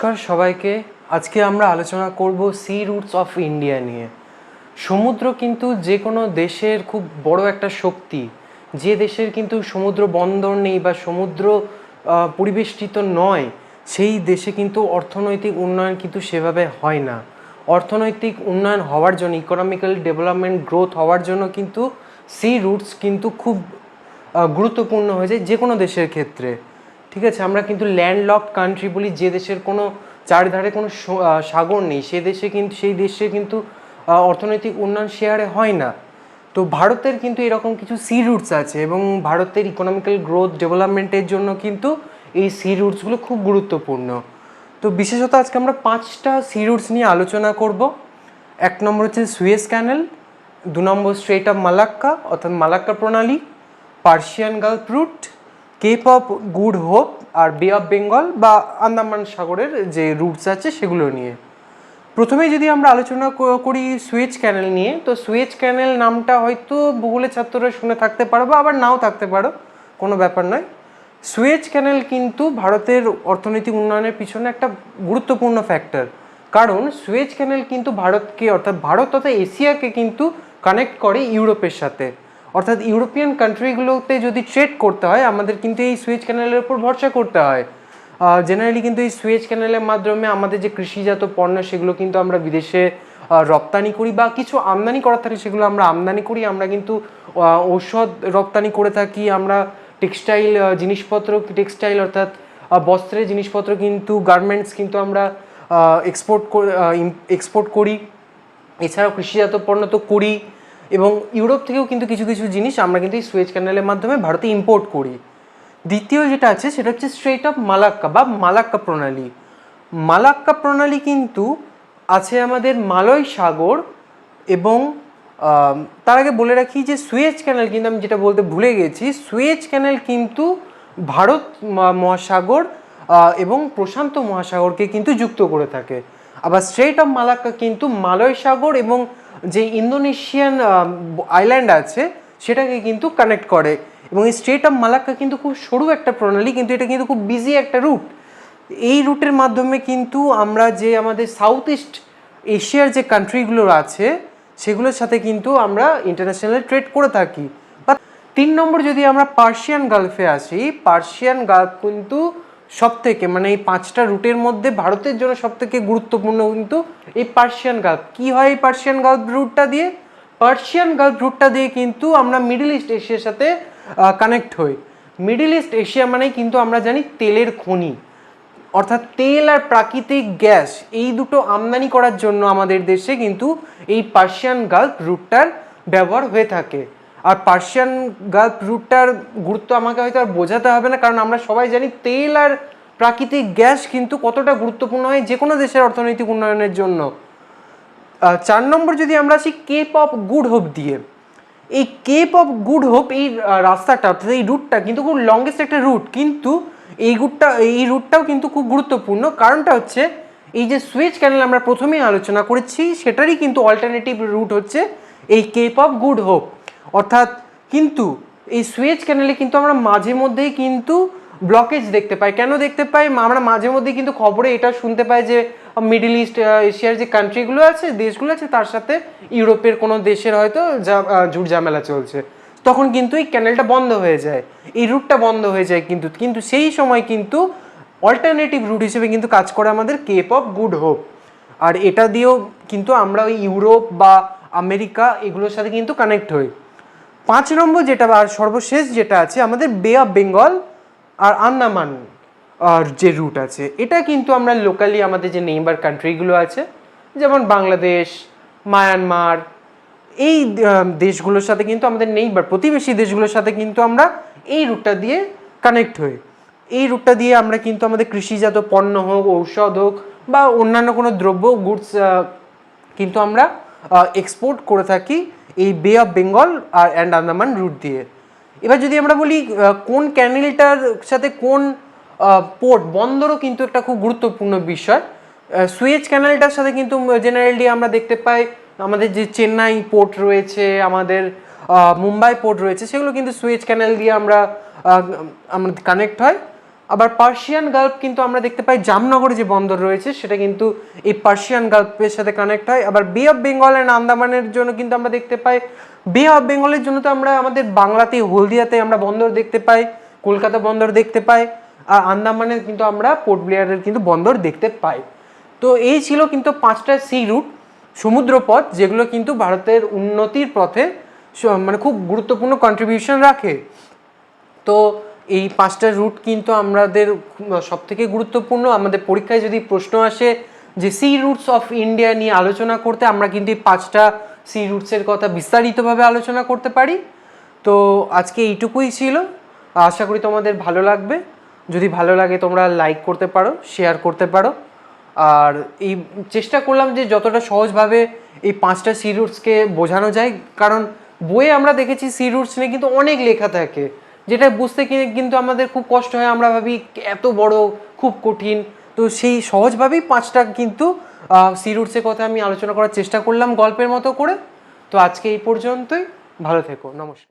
নমস্কার সবাইকে। আজকে আমরা আলোচনা করব সি রুটস অফ ইন্ডিয়া নিয়ে। সমুদ্র কিন্তু যে কোনো দেশের খুব বড় একটা শক্তি। যে দেশের কিন্তু সমুদ্র বন্দর নেই বা সমুদ্র পরিবেষ্টিত নয়, সেই দেশে কিন্তু অর্থনৈতিক উন্নয়ন কিন্তু সেভাবে হয় না। অর্থনৈতিক উন্নয়ন হওয়ার জন্য, ইকোনমিক্যাল ডেভেলপমেন্ট গ্রোথ হওয়ার জন্য কিন্তু সি রুটস কিন্তু খুব গুরুত্বপূর্ণ হয়ে যায় যে কোনো দেশের ক্ষেত্রে। ঠিক আছে, আমরা কিন্তু ল্যান্ডলকড কান্ট্রি বলি যে দেশের কোনো চারিধারে কোনো সাগর নেই, সেই দেশে কিন্তু অর্থনৈতিক উন্নয়ন শেয়ারে হয় না। তো ভারতের কিন্তু এরকম কিছু সি রুটস আছে এবং ভারতের ইকোনমিক্যাল গ্রোথ ডেভেলপমেন্টের জন্য কিন্তু এই সি রুটসগুলো খুব গুরুত্বপূর্ণ। তো বিশেষত আজকে আমরা 5টা সি রুটস নিয়ে আলোচনা করব। 1 নম্বর হচ্ছে সুয়েজ ক্যানেল, 2 নম্বর স্ট্রেট অফ মালাক্কা অর্থাৎ মালাক্কা প্রণালী, Persian Gulf route, Cape of Good Hope আর বে অফ বেঙ্গল বা আন্দামান সাগরের যে রুটস আছে সেগুলো নিয়ে। প্রথমেই যদি আমরা আলোচনা করি সুয়েজ ক্যানেল নিয়ে, তো সুয়েজ ক্যানেল নামটা হয়তো ভূগোলের ছাত্ররা শুনে থাকতে পারো বা আবার নাও থাকতে পারো, কোনো ব্যাপার নয়। সুয়েজ ক্যানেল কিন্তু ভারতের অর্থনৈতিক উন্নয়নের পিছনে একটা গুরুত্বপূর্ণ ফ্যাক্টর, কারণ সুয়েজ ক্যানেল কিন্তু ভারতকে অর্থাৎ ভারত তথা এশিয়াকে কিন্তু কানেক্ট করে ইউরোপের সাথে। অর্থাৎ ইউরোপিয়ান কান্ট্রিগুলোতে যদি ট্রেড করতে হয় আমাদের কিন্তু এই সুয়েজ ক্যানেলের উপর ভরসা করতে হয়। জেনারেলি কিন্তু এই সুয়েজ ক্যানেলের মাধ্যমে আমাদের যে কৃষিজাত পণ্য সেগুলো কিন্তু আমরা বিদেশে রপ্তানি করি বা কিছু আমদানি করার থাকে সেগুলো আমরা আমদানি করি। আমরা কিন্তু ঔষধ রপ্তানি করে থাকি, আমরা টেক্সটাইল জিনিসপত্র, টেক্সটাইল অর্থাৎ বস্ত্রের জিনিসপত্র কিন্তু গার্মেন্টস কিন্তু আমরা এক্সপোর্ট করি। এছাড়াও কৃষিজাত পণ্য তো করি এবং ইউরোপ থেকেও কিন্তু কিছু কিছু জিনিস আমরা কিন্তু এই সুয়েজ ক্যানেলের মাধ্যমে ভারতে ইম্পোর্ট করি। দ্বিতীয় যেটা আছে সেটা হচ্ছে স্ট্রেট অফ মালাক্কা বা মালাক্কা প্রণালী। মালাক্কা প্রণালী কিন্তু আছে আমাদের মালয় সাগর এবং তার আগে বলে রাখি যে সুয়েজ ক্যানেল কিন্তু আমি যেটা বলতে ভুলে গেছি, সুয়েজ ক্যানেল কিন্তু ভারত মহাসাগর এবং প্রশান্ত মহাসাগরকে কিন্তু যুক্ত করে থাকে। আবার স্ট্রেট অফ মালাক্কা কিন্তু মালয় সাগর এবং যে ইন্দোনেশিয়ান আইল্যান্ড আছে সেটাকে কিন্তু কানেক্ট করে। এবং এই স্ট্রেট অফ মালাক্কা কিন্তু খুব সরু একটা প্রণালী, কিন্তু এটা কিন্তু খুব বিজি একটা রুট। এই রুটের মাধ্যমে কিন্তু আমরা যে আমাদের সাউথ ইস্ট এশিয়ার যে কান্ট্রিগুলো আছে সেগুলোর সাথে কিন্তু আমরা ইন্টারন্যাশনাল ট্রেড করে থাকি। বা 3 নম্বর যদি আমরা পার্সিয়ান গালফে আসি, পার্সিয়ান গালফ কিন্তু সবথেকে মানে এই 5টা রুটের মধ্যে ভারতের জন্য সবথেকে গুরুত্বপূর্ণ কিন্তু এই পার্সিয়ান গালফ। কি হয় এই পার্সিয়ান গালফ রুটটা দিয়ে? পার্সিয়ান গালফ রুটটা দিয়ে কিন্তু আমরা মিডল ইস্ট এশিয়ার সাথে কানেক্ট হই। মিডল ইস্ট এশিয়া মানেই কিন্তু আমরা জানি তেলের খনি, অর্থাৎ তেল আর প্রাকৃতিক গ্যাস এই দুটো আমদানি করার জন্য আমাদের দেশে কিন্তু এই পার্সিয়ান গালফ রুটটার ব্যবহার হয়ে থাকে। আর পার্সিয়ান গালফ রুটটার গুরুত্ব আমাকে হয়তো আর বোঝাতে হবে না, কারণ আমরা সবাই জানি তেল আর প্রাকৃতিক গ্যাস কিন্তু কতটা গুরুত্বপূর্ণ হয় যে কোনো দেশের অর্থনৈতিক উন্নয়নের জন্য। 4 নম্বর যদি আমরা আসি কেপ অফ গুড হোপ দিয়ে, এই কেপ অফ গুড হোপ এই রাস্তাটা অর্থাৎ এই রুটটা কিন্তু খুব লংগেস্ট একটা রুট, কিন্তু এই রুটটাও কিন্তু খুব গুরুত্বপূর্ণ। কারণটা হচ্ছে এই যে সুয়েজ ক্যানেল আমরা প্রথমেই আলোচনা করেছি সেটারই কিন্তু অল্টারনেটিভ রুট হচ্ছে এই কেপ অফ গুড হোপ। অর্থাৎ কিন্তু এই সুয়েজ ক্যানেলে কিন্তু আমরা মাঝে মধ্যেই কিন্তু ব্লকেজ দেখতে পাই। কেন দেখতে পাই? আমরা মাঝে মধ্যে কিন্তু খবরে এটা শুনতে পাই যে মিডল ইস্ট এশিয়ার যে কান্ট্রিগুলো আছে, দেশগুলো আছে, তার সাথে ইউরোপের কোনো দেশের হয়তো ঝুট ঝামেলা চলছে, তখন কিন্তু এই ক্যানেলটা বন্ধ হয়ে যায়, এই রুটটা বন্ধ হয়ে যায়। কিন্তু সেই সময় কিন্তু অল্টারনেটিভ রুট হিসেবে কিন্তু কাজ করে আমাদের কেপ অফ গুড হোপ। আর এটা দিয়েও কিন্তু আমরা ওই ইউরোপ বা আমেরিকা এগুলোর সাথে কিন্তু কানেক্ট হই। 5 নম্বর যেটা আর সর্বশেষ যেটা আছে আমাদের বে অফ বেঙ্গল আর আন্দামান আর যে রুট আছে, এটা কিন্তু আমরা লোকালি আমাদের যে নেইবার কান্ট্রিগুলো আছে যেমন বাংলাদেশ, মায়ানমার, এই দেশগুলোর সাথে কিন্তু আমাদের নেইবার প্রতিবেশী দেশগুলোর সাথে কিন্তু আমরা এই রুটটা দিয়ে কানেক্ট হই। এই রুটটা দিয়ে আমরা কিন্তু আমাদের কৃষিজাত পণ্য হোক, ঔষধ হোক বা অন্যান্য কোনো দ্রব্য গুডস কিন্তু আমরা এক্সপোর্ট করে থাকি এই বে অফ বেঙ্গল আর অ্যান্ড আন্দামান রুট দিয়ে। এবার যদি আমরা বলি কোন ক্যানেলটার সাথে কোন পোর্ট বন্দরও কিন্তু একটা খুব গুরুত্বপূর্ণ বিষয়। সুয়েজ ক্যানেলটার সাথে কিন্তু জেনারেলি আমরা দেখতে পাই আমাদের যে চেন্নাই পোর্ট রয়েছে, আমাদের মুম্বাই পোর্ট রয়েছে, সেগুলো কিন্তু সুয়েজ ক্যানেল দিয়ে আমরা কানেক্ট হয়। আবার পার্সিয়ান গালফ কিন্তু আমরা দেখতে পাই জামনগরে যে বন্দর রয়েছে সেটা কিন্তু এই পার্সিয়ান গালফের সাথে কানেক্ট হয়। আবার বে অফ বেঙ্গল অ্যান্ড আন্দামানের জন্য কিন্তু আমরা দেখতে পাই, বে অফ বেঙ্গলের জন্য তো আমরা আমাদের বাংলাতে হলদিয়াতে আমরা বন্দর দেখতে পাই, কলকাতা বন্দর দেখতে পাই, আর আন্দামানে কিন্তু আমরা পোর্ট ব্লেয়ারের কিন্তু বন্দর দেখতে পাই। তো এই ছিল কিন্তু 5টা সি রুট, সমুদ্রপথ, যেগুলো কিন্তু ভারতের উন্নতির পথে মানে খুব গুরুত্বপূর্ণ কন্ট্রিবিউশন রাখে। তো এই 5টা রুট কিন্তু আমাদের সবথেকে গুরুত্বপূর্ণ। আমাদের পরীক্ষায় যদি প্রশ্ন আসে যে সি রুটস অফ ইন্ডিয়া নিয়ে আলোচনা করতে, আমরা কিন্তু এই 5টা সি রুটসের কথা বিস্তারিতভাবে আলোচনা করতে পারি। তো আজকে এইটুকুই ছিল, আশা করি তোমাদের ভালো লাগবে। যদি ভালো লাগে তোমরা লাইক করতে পারো, শেয়ার করতে পারো। আর এই চেষ্টা করলাম যে যতটা সহজভাবে এই 5টা সি রুটসকে বোঝানো যায়, কারণ বইয়ে আমরা দেখেছি সি রুটস নিয়ে কিন্তু অনেক লেখা থাকে, যেটা বুঝতে কিন্তু আমাদের খুব কষ্ট হয়, আমরা ভাবি এত বড়, খুব কঠিন। তো সেই সহজভাবেই 5টা কিন্তু সি রুটসের কথা আমি আলোচনা করার চেষ্টা করলাম গল্পের মতো করে। তো আজকে এই পর্যন্তই, ভালো থেকো, নমস্কার।